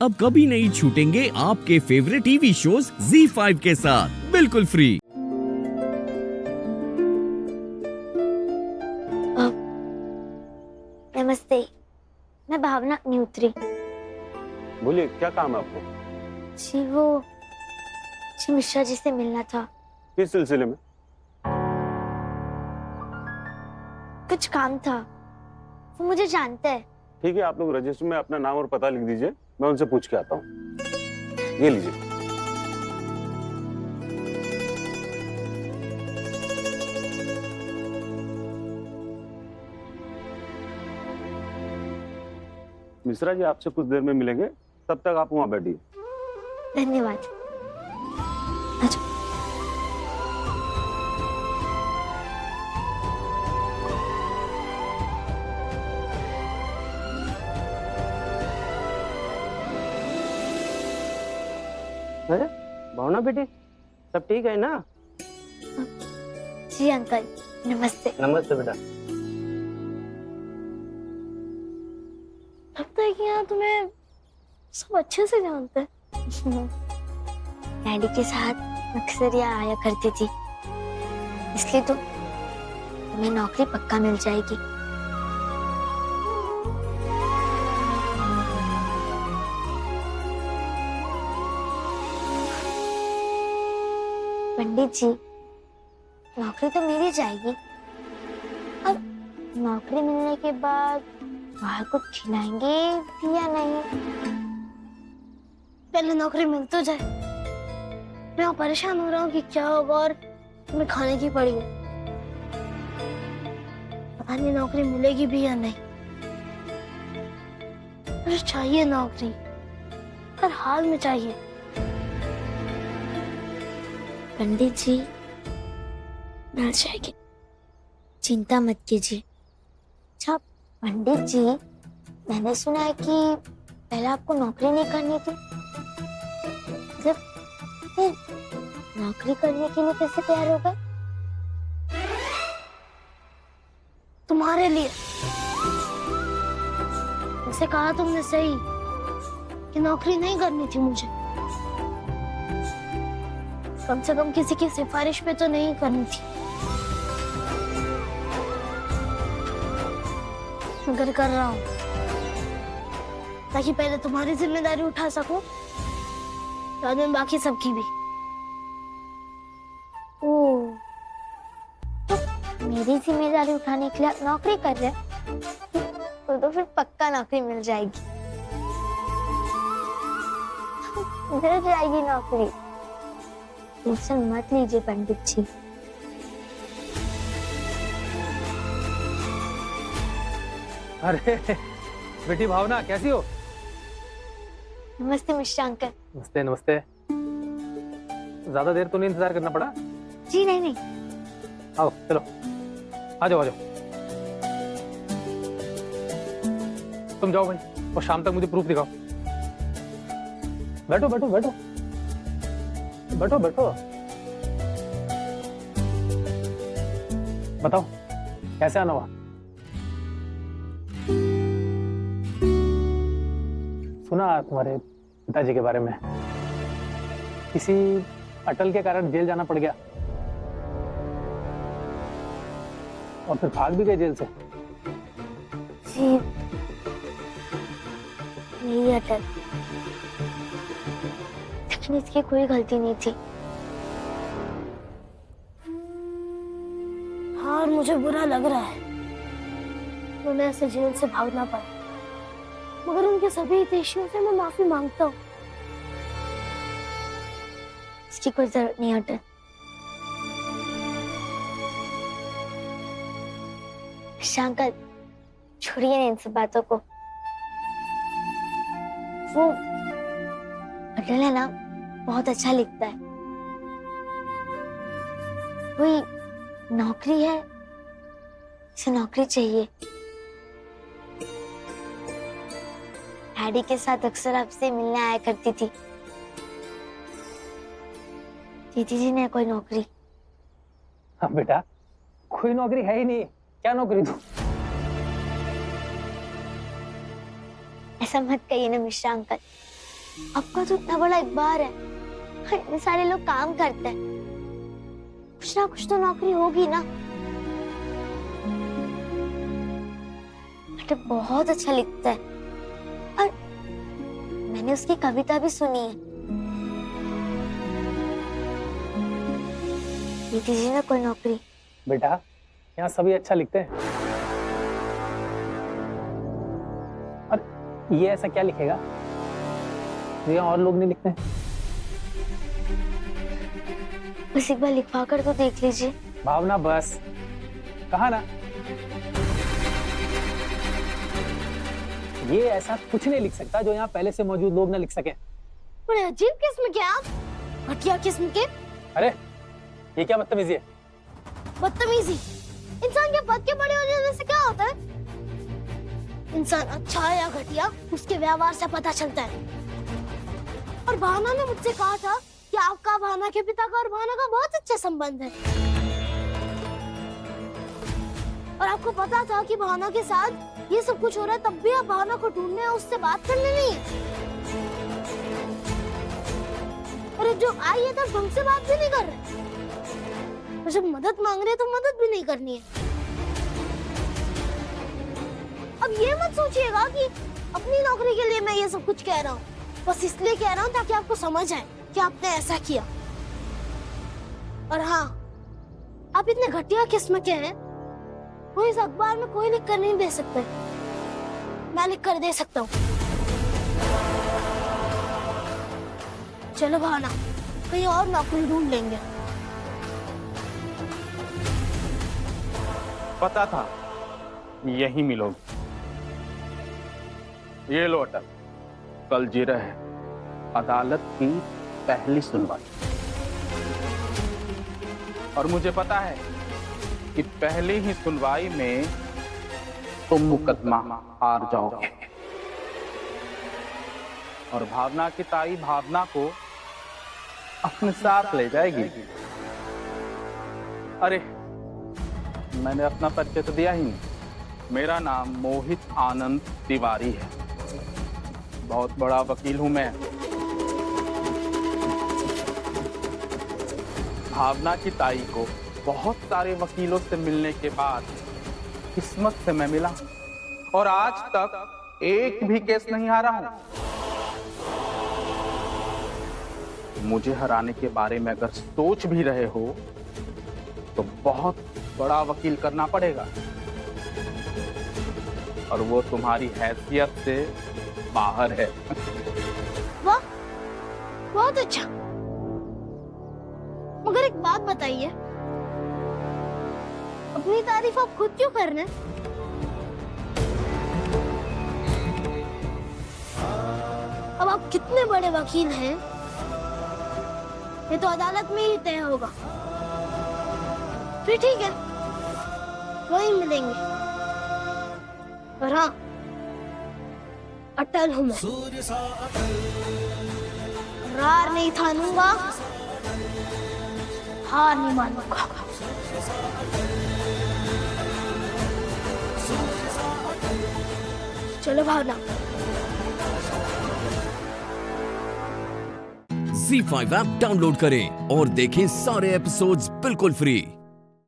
अब कभी नहीं छूटेंगे आपके फेवरेट टीवी शोज ZEE5 के साथ बिल्कुल फ्री। नमस्ते, मैं भावना न्यूत्री। बोलिए, क्या काम है आपको? जी मिश्रा जी से मिलना था। किस सिलसिले में? कुछ काम था, वो मुझे जानते हैं। ठीक है, आप लोग रजिस्टर में अपना नाम और पता लिख दीजिए, मैं उनसे पूछ के आता हूँ। ये लीजिए। मिश्रा जी आपसे कुछ देर में मिलेंगे, तब तक आप वहां बैठिए। धन्यवाद। अच्छा। अरे भावना बेटी, सब ठीक है ना? जी अंकल, नमस्ते। नमस्ते बेटा। लगता है कि यहाँ तुम्हें सब अच्छे से जानते हैं। डैडी के साथ अक्सर यहाँ आया करती थी, इसलिए तो तुम्हें नौकरी पक्का मिल जाएगी। पंडित जी, नौकरी तो मिल ही जाएगी। अब नौकरी मिलने के बाद बाहर को खिलाएंगे भी या नहीं? पहले नौकरी मिल तो जाए। मैं परेशान हो रहा हूँ कि क्या होगा और तुम्हें खाने की पड़ी है। पता नहीं नौकरी मिलेगी भी या नहीं। मुझे चाहिए नौकरी, हर हाल में चाहिए। पंडित जी, मिल जाएगी, चिंता मत कीजिए। अच्छा पंडित जी, मैंने सुना है कि पहले आपको नौकरी नहीं करनी थी। फिर नौकरी करने के लिए कैसे तैयार हो गए? तुम्हारे लिए। वैसे कहा तुमने सही कि नौकरी नहीं करनी थी मुझे। कम से कम किसी की सिफारिश पे तो नहीं करनी थी। मगर कर रहा हूँ ताकि पहले तुम्हारी जिम्मेदारी उठा सकूं, बाद में बाकी सबकी भी। ओह, तो मेरी जिम्मेदारी उठाने के लिए आप नौकरी कर रहे हैं, तो फिर पक्का नौकरी मिल जाएगी। मिल जाएगी नौकरी, टेंशन मत लीजिए पंडित जी। अरे बेटी भावना, कैसी हो? नमस्ते मिश्रा अंकल। नमस्ते नमस्ते। ज्यादा देर तो नहीं इंतजार करना पड़ा? जी नहीं। आओ चलो, आ जाओ आ जाओ। तुम जाओ भाई, और शाम तक मुझे प्रूफ दिखाओ। बैठो बैठो बैठो बैठो बैठो। बताओ कैसे आना हुआ? सुना तुम्हारे पिताजी के बारे में, किसी अटल के कारण जेल जाना पड़ गया और फिर भाग भी गए जेल से। जी, यही अटल, लेकिन इसकी कोई गलती नहीं थी। हाँ, और मुझे बुरा लग रहा है तो मैं ऐसे जेल से भागना पड़ा, मगर उनके सभी हितैषियों से मैं माफी मांगता हूँ। इसकी कोई जरूरत नहीं अटल। अंकल, छोड़िए इन सब बातों को। वो अटल है ना, बहुत अच्छा लिखता है। कोई नौकरी है, इसे नौकरी चाहिए। डैडी के साथ अक्सर आपसे मिलने आया करती थी। दीदी जी ने कोई नौकरी। हाँ बेटा, कोई नौकरी है ही नहीं। क्या नौकरी तू? ऐसा मत कहिए ना मिश्रा अंकल, आपका तो इतना बड़ा अखबार है, इतने सारे लोग काम करते हैं, कुछ ना कुछ तो नौकरी होगी ना। बेटा बहुत अच्छा लिखता है और मैंने उसकी कविता भी सुनी है। ये दीजिए ना कोई नौकरी। बेटा यहाँ सभी अच्छा लिखते हैं, और ये ऐसा क्या लिखेगा जो यहाँ और लोग नहीं लिखते हैं? बस एक बार लिखवा कर तो देख लीजिए। भावना बस, कहा ना ये ऐसा कुछ नहीं लिख सकता जो यहाँ पहले से मौजूद लोग ना लिख सके। बड़े अजीब किस्म के आप, घटिया किस्म के। अरे ये क्या बदतमीजी है? बदतमीजी इंसान के पद के बड़े हो जाने से क्या होता है? इंसान अच्छा है या घटिया उसके व्यवहार से पता चलता है। और भावना ने मुझसे कहा था कि आपका भावना के पिता का और भावना का बहुत अच्छा संबंध है, और आपको पता था कि भावना के साथ ये सब कुछ हो रहा है, तब भी आप भावना को ढूंढने और उससे बात करने नहीं है। और जब आई है तब ढंग से बात भी नहीं कर रहे, और जब मदद मांग रहे तो मदद भी नहीं करनी है। अब ये मत सोचिएगा कि अपनी नौकरी के लिए मैं ये सब कुछ कह रहा हूँ, बस इसलिए कह रहा हूँ ताकि आपको समझ आए कि आपने ऐसा किया। और हाँ, आप इतने घटिया किस्म के हैं, वो इस अखबार में कोई लिख कर नहीं दे सकते, मैं लिख कर दे सकता हूँ। चलो भावना, कहीं और नौकरी ढूंढ लेंगे। पता था यही मिलोगे। ये लो अटल, कल जीरा है अदालत की पहली सुनवाई, और मुझे पता है कि पहले ही सुनवाई में तुम मुकदमा हार जाओगे, और भावना की ताई भावना को अपने साथ ले जाएगी। अरे मैंने अपना परिचय तो दिया ही नहीं। मेरा नाम मोहित आनंद तिवारी है, बहुत बड़ा वकील हूं मैं। भावना की ताई को बहुत सारे वकीलों से मिलने के बाद किस्मत से मैं मिला, और आज तक एक भी केस नहीं हारा हूं। मुझे हराने के बारे में अगर सोच भी रहे हो तो बहुत बड़ा वकील करना पड़ेगा, और वो तुम्हारी हैसियत से बाहर है। वाह, बहुत अच्छा। मगर एक बात बताइए, अपनी तारीफ आप खुद क्यों कर रहे हैं? अब आप कितने बड़े वकील हैं, ये तो अदालत में ही तय होगा। फिर ठीक है, वहीं मिलेंगे। और हाँ, अटल हूं मैं, रार नहीं थानूंगा, हार नहीं मानूंगा। चलो भावना। Z5 ऐप डाउनलोड करें और देखें सारे एपिसोड्स बिल्कुल फ्री।